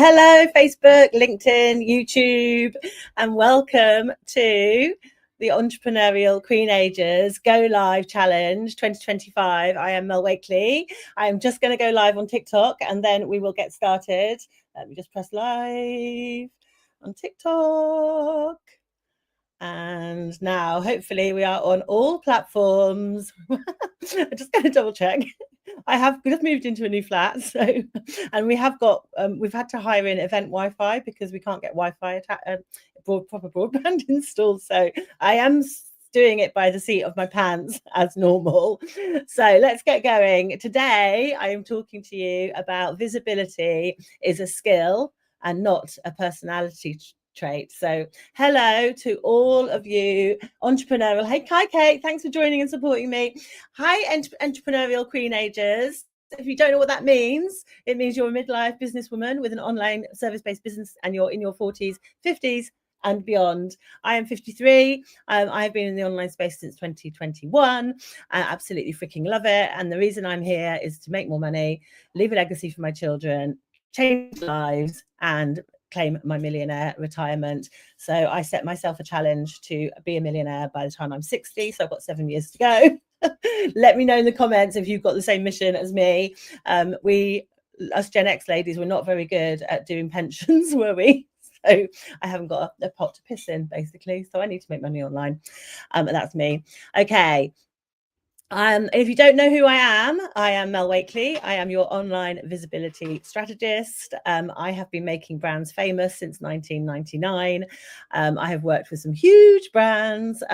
Hello, Facebook, LinkedIn, YouTube, and welcome to the Entrepreneurial Queen Ages Go Live Challenge 2025. I am Mel Wakely. I am just going to go live on TikTok and then we will get started. Let me just press live on TikTok. And now, hopefully, we are on all platforms. I'm just going to double check. I have just moved into a new flat, so and we've had to hire in event Wi-Fi because we can't get Wi-Fi proper broadband installed. So I am doing it by the seat of my pants as normal. So let's get going. Today, I am talking to you about visibility is a skill and not a personality trait. So hello to all of you entrepreneurial. Hey, Kate, thanks for joining and supporting me. Hi, entrepreneurial Queen Ages. If you don't know what that means, it means you're a midlife businesswoman with an online service-based business and you're in your 40s, 50s and beyond. I am 53. I've been in the online space since 2021. I absolutely freaking love it. And the reason I'm here is to make more money, leave a legacy for my children, change lives, and claim my millionaire retirement. So I set myself a challenge to be a millionaire by the time I'm 60. So I've got 7 years to go. Let me know in the comments if you've got the same mission as me. Us Gen X ladies, were not very good at doing pensions, were we? So I haven't got a pot to piss in, basically. So I need to make money online. And that's me. Okay. If you don't know who I am Mel Wakely. I am your online visibility strategist. I have been making brands famous since 1999. I have worked with some huge brands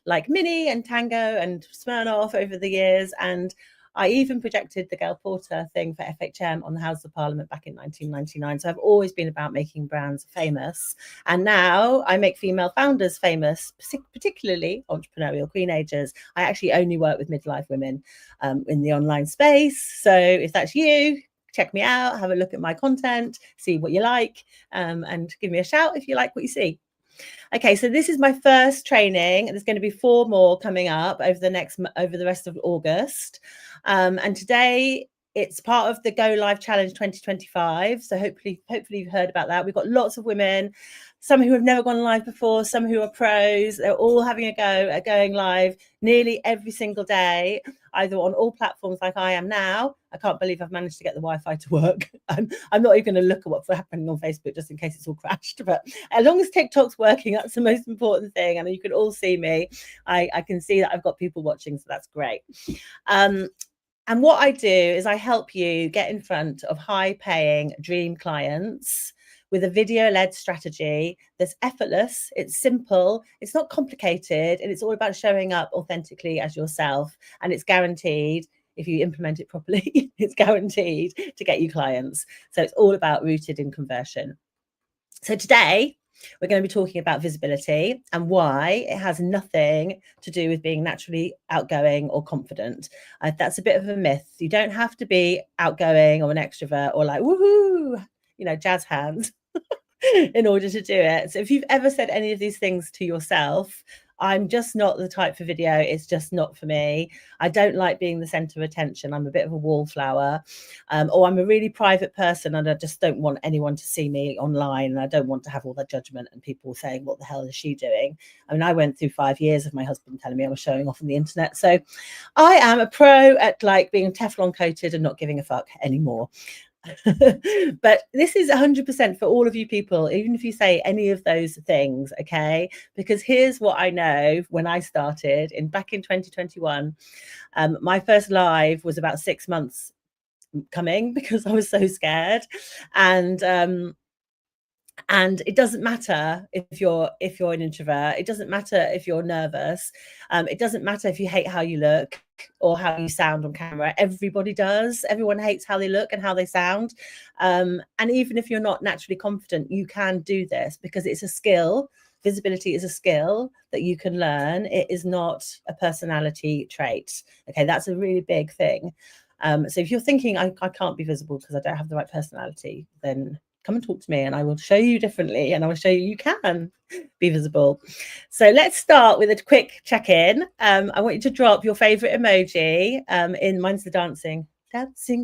like Mini and Tango and Smirnoff over the years, and I even projected the Gail Porter thing for FHM on the House of Parliament back in 1999. So I've always been about making brands famous. And now I make female founders famous, particularly entrepreneurial Queen Ages. I actually only work with midlife women in the online space. So if that's you, check me out, have a look at my content, see what you like, and give me a shout if you like what you see. Okay, so this is my first training. There's going to be 4 more coming up over the rest of August. And today it's part of the Go Live Challenge 2025. So hopefully you've heard about that. We've got lots of women, some who have never gone live before, some who are pros. They're all having a go at going live nearly every single day, either on all platforms like I am now. I can't believe I've managed to get the Wi-Fi to work. I'm not even going to look at what's happening on Facebook just in case it's all crashed. But as long as TikTok's working, that's the most important thing. And you can all see me. I can see that I've got people watching, so that's great. And what I do is I help you get in front of high-paying dream clients with a video-led strategy that's effortless, it's simple, it's not complicated, and it's all about showing up authentically as yourself. And it's guaranteed, if you implement it properly, it's guaranteed to get you clients. So it's all about rooted in conversion. So today, we're going to be talking about visibility and why it has nothing to do with being naturally outgoing or confident. That's a bit of a myth. You don't have to be outgoing or an extrovert or like, woohoo, jazz hands in order to do it. So if you've ever said any of these things to yourself, I'm just not the type for video. It's just not for me. I don't like being the center of attention. I'm a bit of a wallflower, or I'm a really private person and I just don't want anyone to see me online, and I don't want to have all that judgment and people saying, what the hell is she doing? I mean, I went through 5 years of my husband telling me I was showing off on the internet. So I am a pro at like being Teflon coated and not giving a fuck anymore. But this is 100% for all of you people, even if you say any of those things, okay? Because here's what I know. When I started back in 2021, my first live was about 6 months coming because I was so scared. And it doesn't matter if you're an introvert. It doesn't matter if you're nervous. It doesn't matter if you hate how you look or how you sound on camera. Everybody does. Everyone hates how they look and how they sound. And even if you're not naturally confident, you can do this because it's a skill. Visibility is a skill that you can learn. It is not a personality trait. Okay, that's a really big thing. So if you're thinking, I can't be visible because I don't have the right personality, then come and talk to me and I will show you differently, and I will show you can be visible. So let's start with a quick check-in. I want you to drop your favorite emoji. Mine's the dancing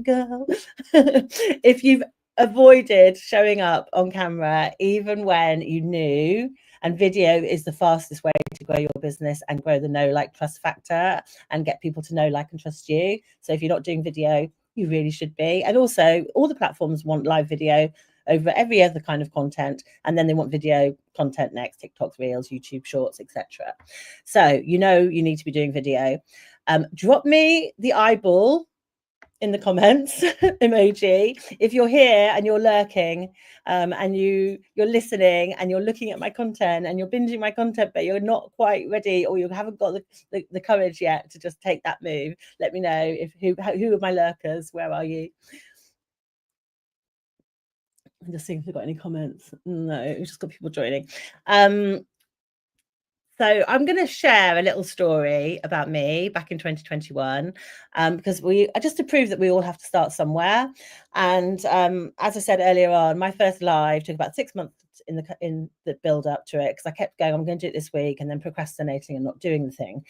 girl. If you've avoided showing up on camera even when you knew, and video is the fastest way to grow your business and grow the know, like, trust factor and get people to know, like, and trust you. So if you're not doing video, you really should be. And also, all the platforms want live video over every other kind of content, and then they want video content next: TikToks, Reels, YouTube Shorts, etc. So you need to be doing video. Drop me the eyeball in the comments emoji if you're here and you're lurking, and you're listening and you're looking at my content and you're binging my content, but you're not quite ready, or you haven't got the courage yet to just take that move. Let me know who are my lurkers. Where are you? I'm just seeing if we've got any comments. No, we've just got people joining. So I'm going to share a little story about me back in 2021, because just to prove that we all have to start somewhere. And as I said earlier on, my first live took about 6 months in the build up to it, because I kept going, I'm going to do it this week, and then procrastinating and not doing the thing.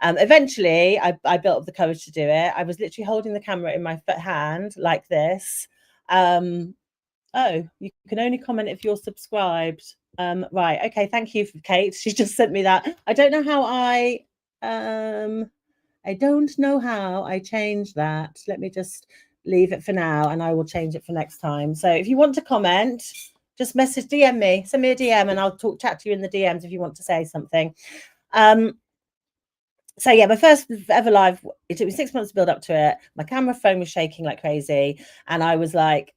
Eventually, I built up the courage to do it. I was literally holding the camera in my hand like this. Oh, you can only comment if you're subscribed. Right, okay, thank you, Kate. She just sent me that. I don't know how I don't know how I change that. Let me just leave it for now, and I will change it for next time. So if you want to comment, just DM me, send me a DM, and I'll chat to you in the DMs if you want to say something. So yeah, my first ever live, it took me 6 months to build up to it. My camera phone was shaking like crazy, and I was like,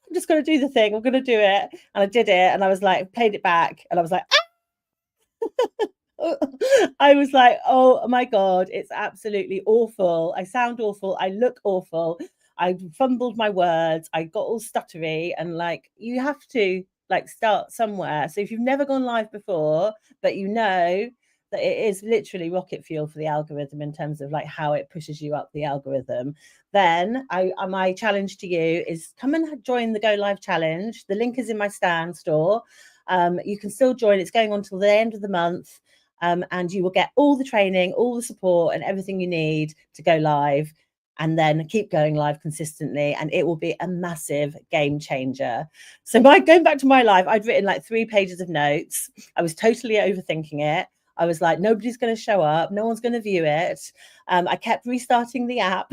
I'm just going to do the thing. I'm going to do it. And I did it. And I was like, played it back. And I was like, I was like, oh my God, it's absolutely awful. I sound awful. I look awful. I fumbled my words. I got all stuttery. And like, you have to like start somewhere. So if you've never gone live before, but you know that it is literally rocket fuel for the algorithm in terms of like how it pushes you up the algorithm, then my challenge to you is come and join the Go Live Challenge. The link is in my Stan store. You can still join. It's going on till the end of the month. And you will get all the training, all the support, and everything you need to go live, and then keep going live consistently, and it will be a massive game changer. So going back to my live, I'd written like 3 pages of notes. I was totally overthinking it. I was like, nobody's going to show up. No one's going to view it. I kept restarting the app.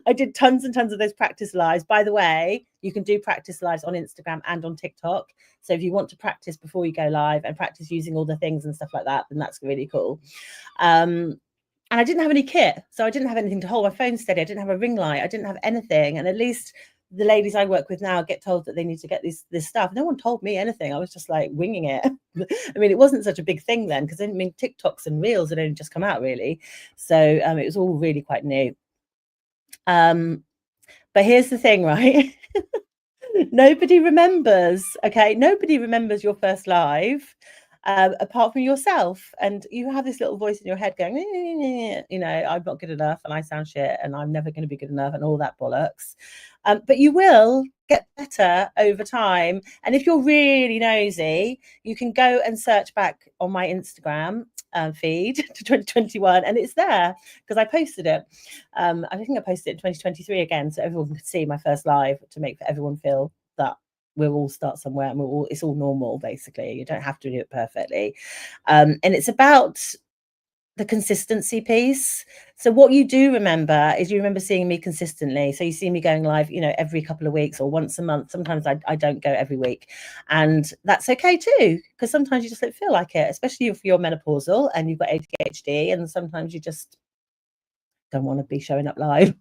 I did tons and tons of those practice lives. By the way, you can do practice lives on Instagram and on TikTok. So if you want to practice before you go live and practice using all the things and stuff like that, then that's really cool. And I didn't have any kit. So I didn't have anything to hold my phone steady. I didn't have a ring light. I didn't have anything. And at least the ladies I work with now get told that they need to get this stuff. No one told me anything. I was just like winging it. I mean, it wasn't such a big thing then, because I mean, TikToks and Reels had only just come out really. So it was all really quite new. But here's the thing, right? Nobody remembers, okay? Nobody remembers your first live, apart from yourself. And you have this little voice in your head going, you know, I'm not good enough, and I sound shit, and I'm never going to be good enough, and all that bollocks. But you will get better over time. And if you're really nosy, you can go and search back on my Instagram feed to 2021, and it's there because I posted it. I think I posted it in 2023 again, so everyone could see my first live, to make everyone feel that we'll all start somewhere, and it's all normal. Basically, you don't have to do it perfectly, and it's about the consistency piece. So what you do remember is you remember seeing me consistently. So you see me going live, you know, every couple of weeks or once a month. Sometimes I don't go every week, and that's okay too, because sometimes you just don't feel like it, especially if you're menopausal and you've got ADHD, and sometimes you just don't want to be showing up live.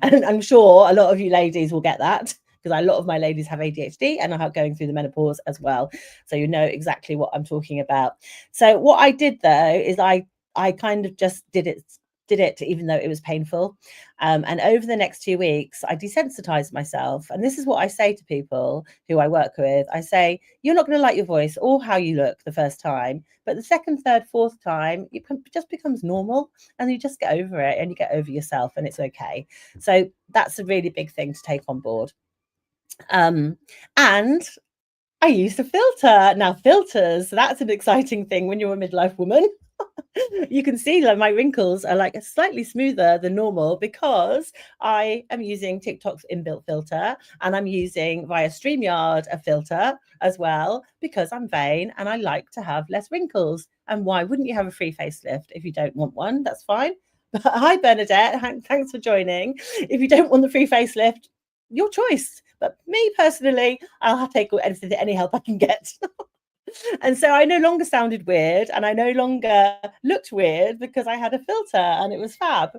And I'm sure a lot of you ladies will get that, because a lot of my ladies have ADHD and are going through the menopause as well. So you know exactly what I'm talking about. So what I did though is I kind of just did it even though it was painful. And over the next 2 weeks, I desensitized myself. And this is what I say to people who I work with. I say, you're not going to like your voice or how you look the first time, but the second, third, fourth time, it just becomes normal, and you just get over it, and you get over yourself, and it's okay. So that's a really big thing to take on board. And I used a filter. Now, filters, that's an exciting thing when you're a midlife woman. You can see like my wrinkles are like slightly smoother than normal because I am using TikTok's inbuilt filter, and I'm using via StreamYard a filter as well because I'm vain and I like to have less wrinkles. And why wouldn't you have a free facelift if you don't want one? That's fine. But hi, Bernadette. Thanks for joining. If you don't want the free facelift, your choice. But me personally, I'll take any help I can get. And so I no longer sounded weird and I no longer looked weird because I had a filter and it was fab.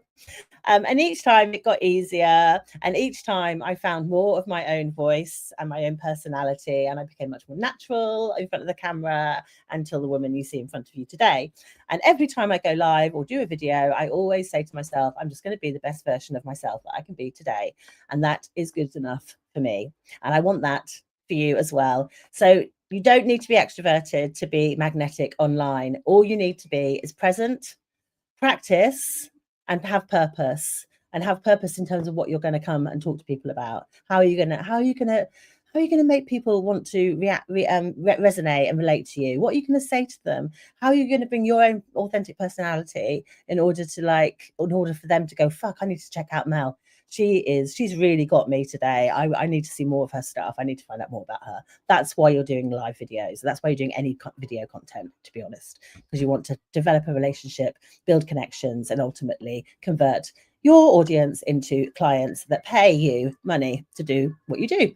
And each time it got easier. And each time I found more of my own voice and my own personality. And I became much more natural in front of the camera until the woman you see in front of you today. And every time I go live or do a video, I always say to myself, I'm just going to be the best version of myself that I can be today. And that is good enough for me. And I want that for you as well. So you don't need to be extroverted to be magnetic online. All you need to be is present, practice, and have purpose. And have purpose in terms of what you're going to come and talk to people about. How are you going to make people want to resonate and relate to you? What are you going to say to them? How are you going to bring your own authentic personality in order for them to go, fuck, I need to check out Mel. She's really got me today. I need to see more of her stuff. I need to find out more about her. That's why you're doing live videos. That's why you're doing any video content, to be honest, because you want to develop a relationship, build connections, and ultimately convert your audience into clients that pay you money to do what you do.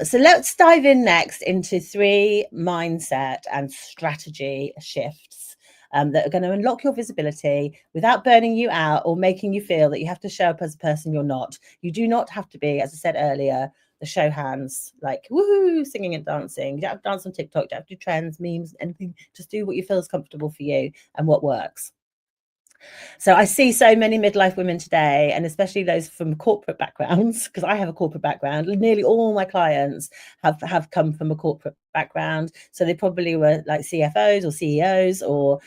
So let's dive in next into 3 mindset and strategy shifts that are going to unlock your visibility without burning you out or making you feel that you have to show up as a person you're not. You do not have to be, as I said earlier, the show hands, like woohoo, singing and dancing. You don't have to dance on TikTok, you don't have to do trends, memes, anything. Just do what you feel is comfortable for you and what works. So I see so many midlife women today, and especially those from corporate backgrounds, because I have a corporate background. Nearly all my clients have come from a corporate background. So they probably were like CFOs or CEOs or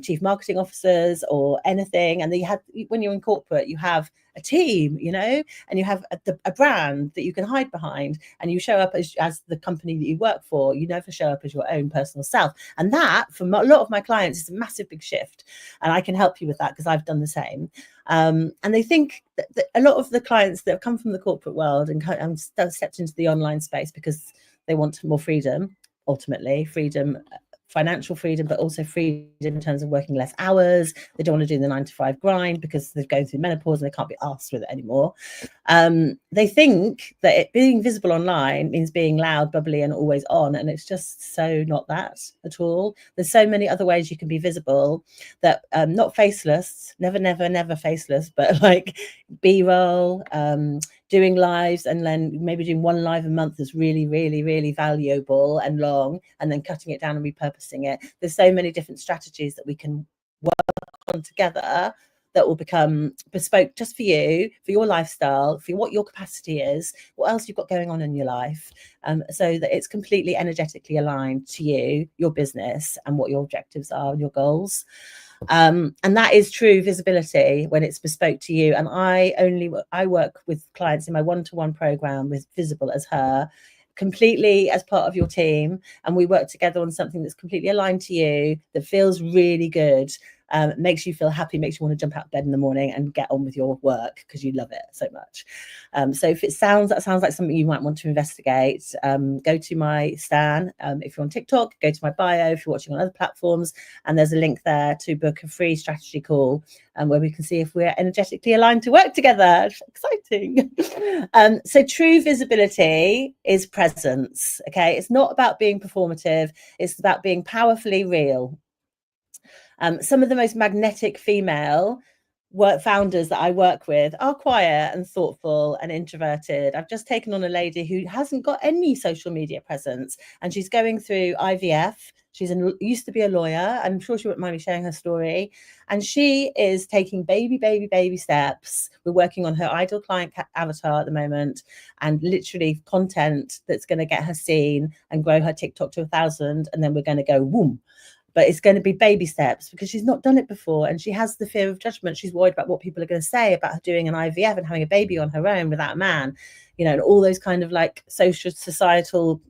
chief marketing officers or anything. And when you're in corporate, you have a team, and you have a brand that you can hide behind, and you show up as the company that you work for. You never show up as your own personal self. And that, for a lot of my clients, is a massive big shift. And I can help you with that because I've done the same. And they think that a lot of the clients that have come from the corporate world and stepped into the online space because they want more freedom, ultimately, financial freedom, but also freedom in terms of working less hours. They don't want to do the 9-to-5 grind because they're going through menopause and they can't be asked with it anymore. They think that being visible online means being loud, bubbly, and always on, and it's just so not that at all. There's so many other ways you can be visible that not faceless, never faceless, but like B-roll, doing lives, and then maybe doing 1 live a month is really, really, really valuable and long, and then cutting it down and repurposing it. There's so many different strategies that we can work on together that will become bespoke just for you, for your lifestyle, for what your capacity is, what else you've got going on in your life, so that it's completely energetically aligned to you, your business, and what your objectives are and your goals. And that is true visibility when it's bespoke to you. And I work with clients in my one-to-one program with Visible as Her, completely as part of your team, and we work together on something that's completely aligned to you, that feels really good, makes you feel happy, makes you want to jump out of bed in the morning and get on with your work because you love it so much. So if that sounds like something you might want to investigate, go to my Stan. If you're on TikTok, go to my bio. If you're watching on other platforms, and there's a link there to book a free strategy call, where we can see if we're energetically aligned to work together. Exciting. So true visibility is presence. Okay, it's not about being performative. It's about being powerfully real. Some of the most magnetic female founders that I work with are quiet and thoughtful and introverted. I've just taken on a lady who hasn't got any social media presence, and she's going through IVF. She's used to be a lawyer. I'm sure she wouldn't mind me sharing her story. And she is taking baby steps. We're working on her ideal client avatar at the moment, and literally content that's going to get her seen and grow her TikTok to 1,000. And then we're going to go boom. But it's going to be baby steps because she's not done it before, and she has the fear of judgment. She's worried about what people are going to say about her doing an IVF and having a baby on her own without a man, and all those kind of like societal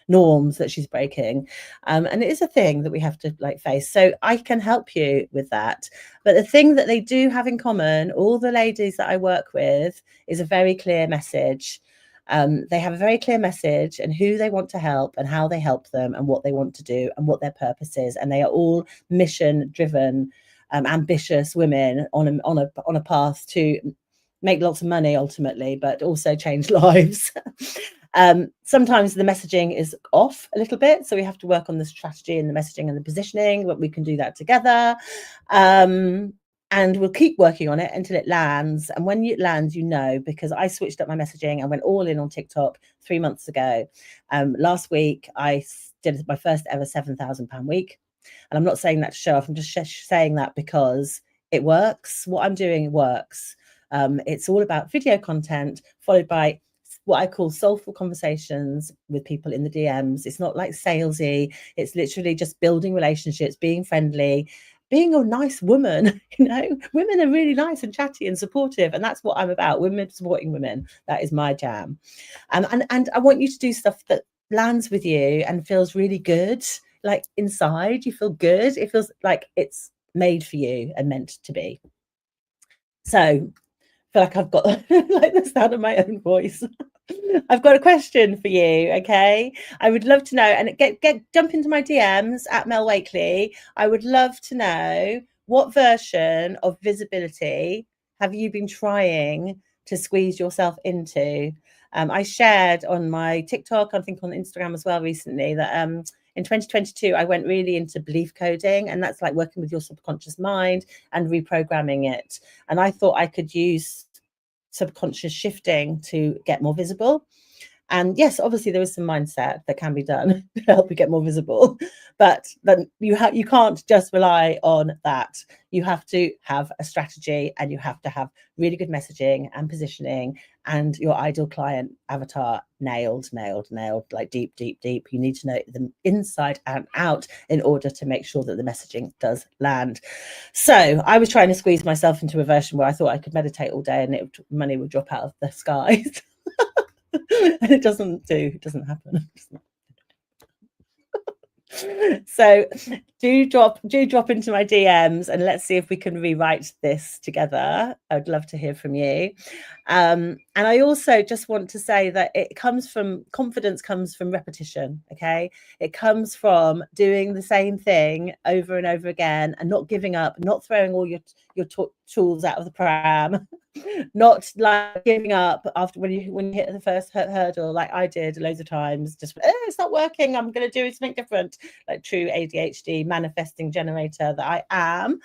norms that she's breaking. And it is a thing that we have to like face. So I can help you with that. But the thing that they do have in common, all the ladies that I work with, is a very clear message. They have a very clear message and who they want to help and how they help them and what they want to do and what their purpose is. And they are all mission driven, ambitious women on a path to make lots of money ultimately, but also change lives. Sometimes the messaging is off a little bit, so we have to work on the strategy and the messaging and the positioning, but we can do that together. And we'll keep working on it until it lands. And when it lands, because I switched up my messaging and went all in on TikTok 3 months ago. Last week, I did my first ever £7,000 week. And I'm not saying that to show off. I'm just saying that because it works. What I'm doing works. It's all about video content followed by what I call soulful conversations with people in the DMs. It's not like salesy. It's literally just building relationships, being friendly, being a nice woman. Women are really nice and chatty and supportive, and that's what I'm about. Women supporting women. That is my jam. And I want you to do stuff that lands with you and feels really good. Like inside, you feel good. It feels like it's made for you and meant to be. So I feel like I've got like the sound of my own voice. I've got a question for you, okay? I would love to know, and jump into my DMs at Mel Wakely. I would love to know, what version of visibility have you been trying to squeeze yourself into? I shared on my TikTok, I think on Instagram as well recently, that in 2022, I went really into belief coding, and that's like working with your subconscious mind and reprogramming it. And I thought I could use subconscious shifting to get more visible. And yes, obviously there is some mindset that can be done to help you get more visible, but then you can't just rely on that. You have to have a strategy, and you have to have really good messaging and positioning, and your ideal client avatar nailed, like deep. You need to know them inside and out in order to make sure that the messaging does land. So I was trying to squeeze myself into a version where I thought I could meditate all day and money would drop out of the skies. And it doesn't happen. So do drop into my DMs and let's see if we can rewrite this together. I'd love to hear from you. And I also just want to say that confidence comes from repetition. Okay, it comes from doing the same thing over and over again and not giving up, not throwing all your tools out of the pram. Not like giving up after when you hit the first hurdle, like I did loads of times. Just it's not working. I'm going to do something different. Like true ADHD manifesting generator that I am.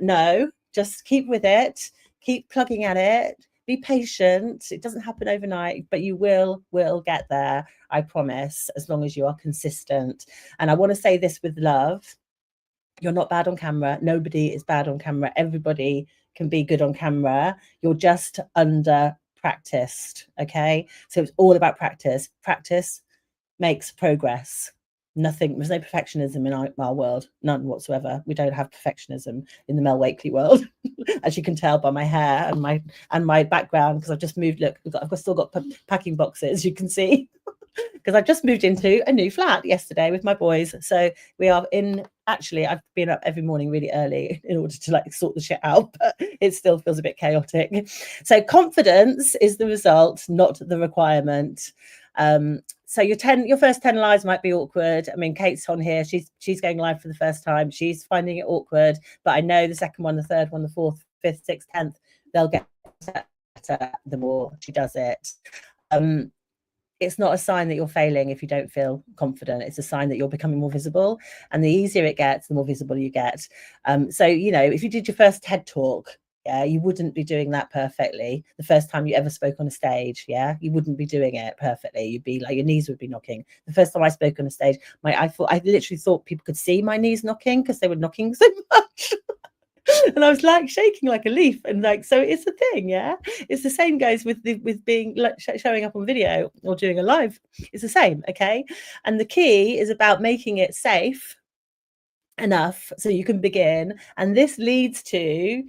No, just keep with it. Keep plugging at it. Be patient. It doesn't happen overnight, but you will get there. I promise. As long as you are consistent. And I want to say this with love. You're not bad on camera. Nobody is bad on camera. Everybody can be good on camera. You're just under practiced. Okay. So it's all about practice. Practice makes progress. There's no perfectionism in our world, none whatsoever. We don't have perfectionism in the Mel Wakely world, as you can tell by my hair and my background, because I've just moved. Look, I've still got packing boxes, you can see, because I've just moved into a new flat yesterday with my boys. So we are actually, I've been up every morning really early in order to like sort the shit out, but it still feels a bit chaotic. So confidence is the result, not the requirement. So your first 10 lives might be awkward. I mean, Kate's on here. She's going live for the first time. She's finding it awkward, but I know the second one, the third one, the fourth, fifth, sixth, 10th, they'll get better the more she does it. It's not a sign that you're failing if you don't feel confident. It's a sign that you're becoming more visible, and the easier it gets, the more visible you get. So, if you did your first TED talk, yeah, you wouldn't be doing that perfectly. The first time you ever spoke on a stage, yeah, you wouldn't be doing it perfectly. You'd be like, your knees would be knocking. The first time I spoke on a stage, I literally thought people could see my knees knocking because they were knocking so much. And I was like shaking like a leaf, and like, so it's a thing. Yeah, it's the same goes with being like showing up on video or doing a live. It's the same. Okay, and the key is about making it safe enough so you can begin, and this leads to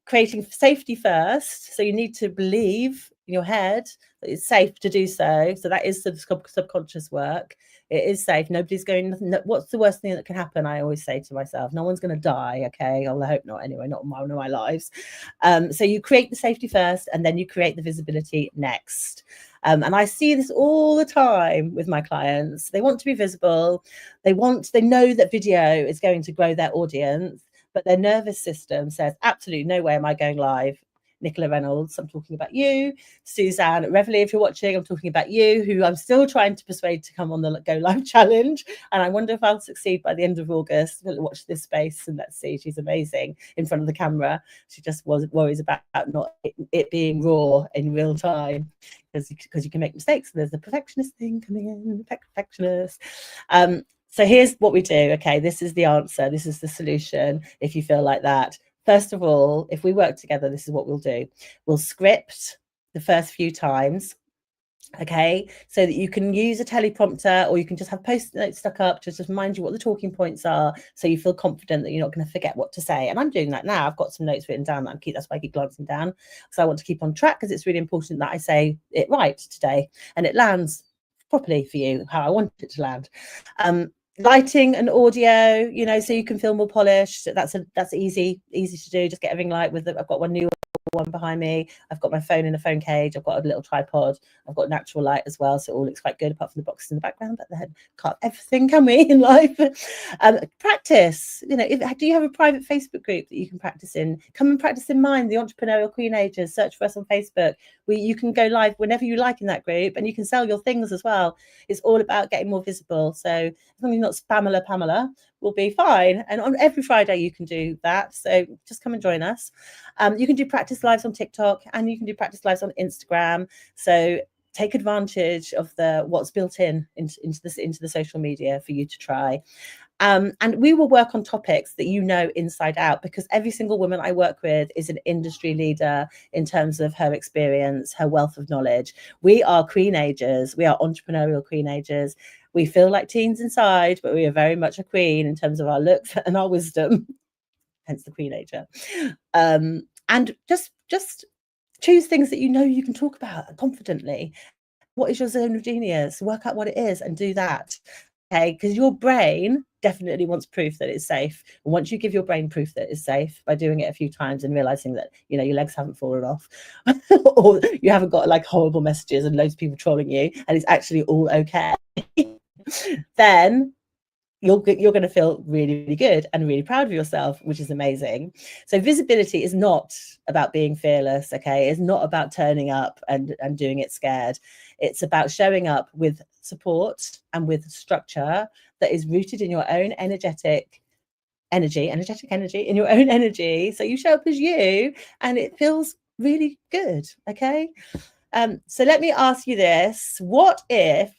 creating safety first. So you need to believe in your head that it's safe to do so. So that is the subconscious work. It is safe. Nobody's going. What's the worst thing that can happen? I always say to myself, no one's going to die. Okay, well, I hope not. Anyway, not in one of my lives. So you create the safety first, and then you create the visibility next. And I see this all the time with my clients. They want to be visible. They know that video is going to grow their audience, but their nervous system says, absolutely no way am I going live. Nicola Reynolds, I'm talking about you. Suzanne Reveley, if you're watching, I'm talking about you, who I'm still trying to persuade to come on the Go Live challenge. And I wonder if I'll succeed by the end of August. Watch this space and let's see. She's amazing in front of the camera. She just worries about not it being raw in real time, because you can make mistakes. There's the perfectionist thing coming in, perfectionist. So here's what we do. Okay, this is the answer. This is the solution. If you feel like that. First of all, if we work together, this is what we'll do. We'll script the first few times, okay, so that you can use a teleprompter, or you can just have post-it notes stuck up to just remind you what the talking points are, so you feel confident that you're not going to forget what to say. And I'm doing that now. I've got some notes written down that that's why I keep glancing down, because I want to keep on track, because it's really important that I say it right today and it lands properly for you how I want it to land. Lighting and audio, so you can feel more polished. That's easy to do. Just get everything light with I've got one new one behind me. I've got my phone in a phone cage. I've got a little tripod. I've got natural light as well, so it all looks quite good, apart from the boxes in the background. But then can't everything, can we, in life? Practice. Do you have a private Facebook group that you can practice in? Come and practice in mine, the Entrepreneurial Queenagers. Search for us on Facebook. You can go live whenever you like in that group, and you can sell your things as well. It's all about getting more visible. So as long as you're not Pamela, will be fine. And on every Friday you can do that. So just come and join us. You can do practice lives on TikTok, and you can do practice lives on Instagram. So take advantage of what's built into the social media for you to try. And we will work on topics that inside out, because every single woman I work with is an industry leader in terms of her experience, her wealth of knowledge. We are queenagers. We are entrepreneurial queenagers. We feel like teens inside, but we are very much a queen in terms of our looks and our wisdom, hence the queenager. And just choose things that you can talk about confidently. What is your zone of genius? Work out what it is and do that. Okay, because your brain definitely wants proof that it's safe. And once you give your brain proof that it's safe by doing it a few times and realizing that your legs haven't fallen off, or you haven't got like horrible messages and loads of people trolling you, and it's actually all okay, then you're going to feel really, really good and really proud of yourself, which is amazing. So visibility is not about being fearless, okay? It's not about turning up and doing it scared. It's about showing up with support and with structure that is rooted in your own energetic energy, in your own energy. So you show up as you, and it feels really good, okay? So let me ask you this. What if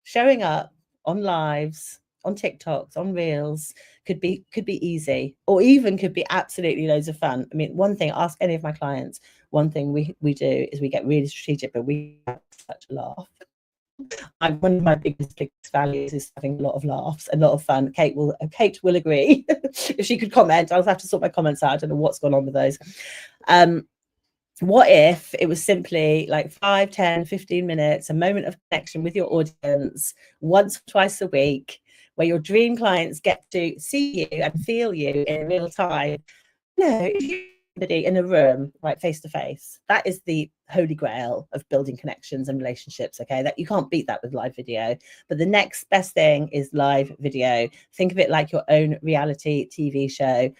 showing up on lives, on TikToks, on Reels could be easy, or even could be absolutely loads of fun? I mean, one thing, ask any of my clients, one thing we do is we get really strategic, but we have such a laugh. One of my biggest values is having a lot of laughs, a lot of fun. Kate will agree. If she could comment, I'll have to sort my comments out. I don't know what's gone on with those. What if it was simply like 5, 10, 15 minutes, a moment of connection with your audience once or twice a week, where your dream clients get to see you and feel you in real time? If you're in a room, right, face to face, that is the holy grail of building connections and relationships, okay? That you can't beat that with live video. But the next best thing is live video. Think of it like your own reality TV show.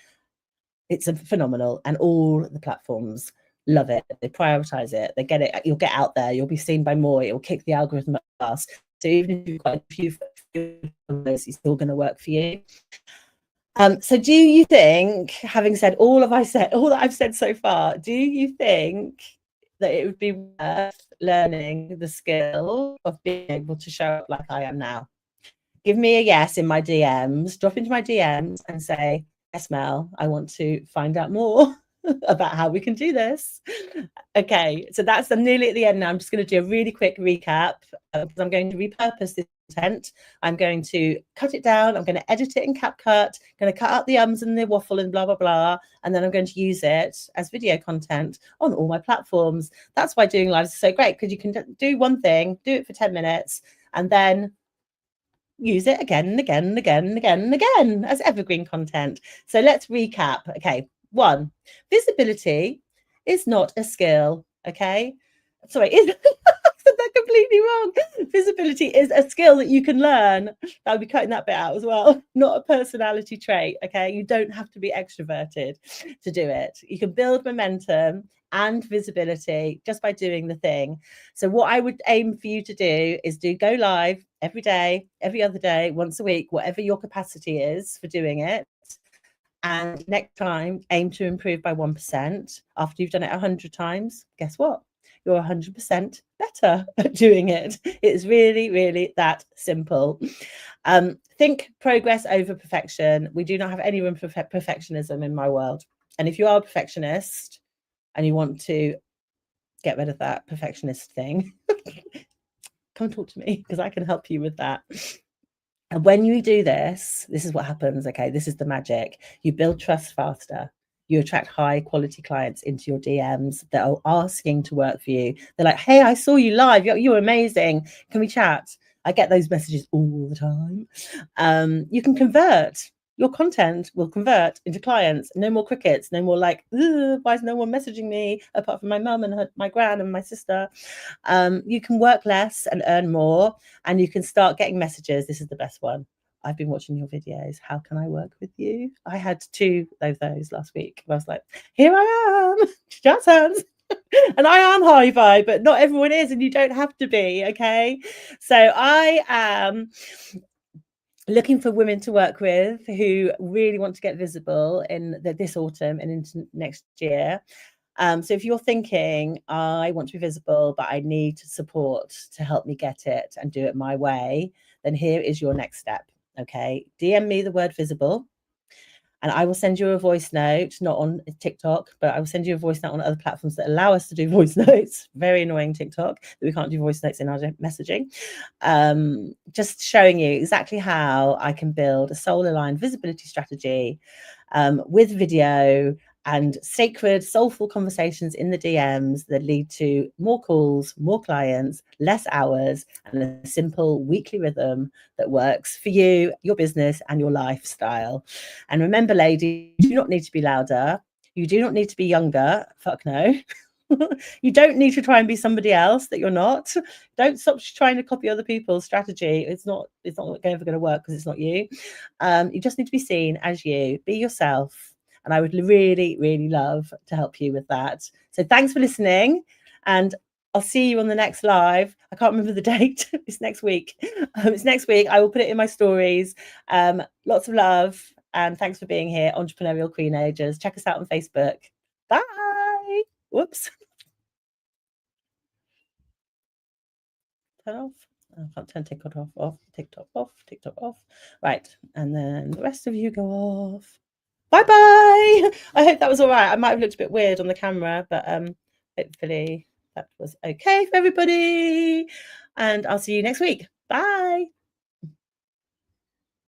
It's phenomenal, and all the platforms love it. They prioritize it. They get it. You'll get out there. You'll be seen by more. It will kick the algorithm ass. So even if you've got a few, it's still going to work for you. So do you think, having said all that I've said so far, do you think that it would be worth learning the skill of being able to show up like I am now? Give me a yes in my DMs. Drop into my DMs and say, yes, Mel, I want to find out more about how we can do this. Okay, so I'm nearly at the end now. I'm just going to do a really quick recap, because I'm going to repurpose this content. I'm going to cut it down. I'm going to edit it in CapCut. I'm going to cut out the ums and the waffle and blah, blah, blah. And then I'm going to use it as video content on all my platforms. That's why doing lives is so great, because you can do one thing, do it for 10 minutes, and then use it again and again and again and again and again as evergreen content. So let's recap. Okay, 1, visibility is not a skill. Okay, sorry, I said that completely wrong. Visibility is a skill that you can learn. I'll be cutting that bit out as well. Not a personality trait. Okay, you don't have to be extroverted to do it. You can build momentum and visibility just by doing the thing. So what I would aim for you to do is go live every day, every other day, once a week, whatever your capacity is for doing it. And next time, aim to improve by 1%. After you've done it 100 times, guess what? You're 100% better at doing it. It's really, really that simple. Think progress over perfection. We do not have any room for perfectionism in my world. And if you are a perfectionist and you want to get rid of that perfectionist thing, come talk to me because I can help you with that. And when you do this, this is what happens. Okay, this is the magic. You build trust faster. You attract high quality clients into your DMs that are asking to work for you. They're like, hey, I saw you live. You're amazing. Can we chat? I get those messages all the time. You can convert. Your content will convert into clients. No more crickets. No more like, why is no one messaging me apart from my mum and my gran and my sister? You can work less and earn more, and you can start getting messages. This is the best one. I've been watching your videos. How can I work with you? I had 2 of those last week. I was like, here I am, jazz hands. And I am high vibe, but not everyone is, and you don't have to be. Okay. So I am looking for women to work with who really want to get visible in this autumn and into next year. So if you're thinking, I want to be visible, but I need support to help me get it and do it my way, then here is your next step. Okay. DM me the word visible, and I will send you a voice note, not on TikTok, but I will send you a voice note on other platforms that allow us to do voice notes. Very annoying TikTok that we can't do voice notes in our messaging. Just showing you exactly how I can build a soul-aligned visibility strategy with video and sacred, soulful conversations in the DMs that lead to more calls, more clients, less hours, and a simple weekly rhythm that works for you, your business, and your lifestyle. And remember, ladies, you do not need to be louder. You do not need to be younger. Fuck no. You don't need to try and be somebody else that you're not. Don't stop trying to copy other people's strategy. It's not ever going to work because it's not you. You just need to be seen as you. Be yourself. And I would really, really love to help you with that. So thanks for listening. And I'll see you on the next live. I can't remember the date. It's next week. It's next week. I will put it in my stories. Lots of love. And thanks for being here, Entrepreneurial Queenagers. Check us out on Facebook. Bye. Whoops. Turn off. I can't turn TikTok off. TikTok off. TikTok off. Right. And then the rest of you go off. Bye-bye. I hope that was all right. I might have looked a bit weird on the camera, but hopefully that was okay for everybody. And I'll see you next week.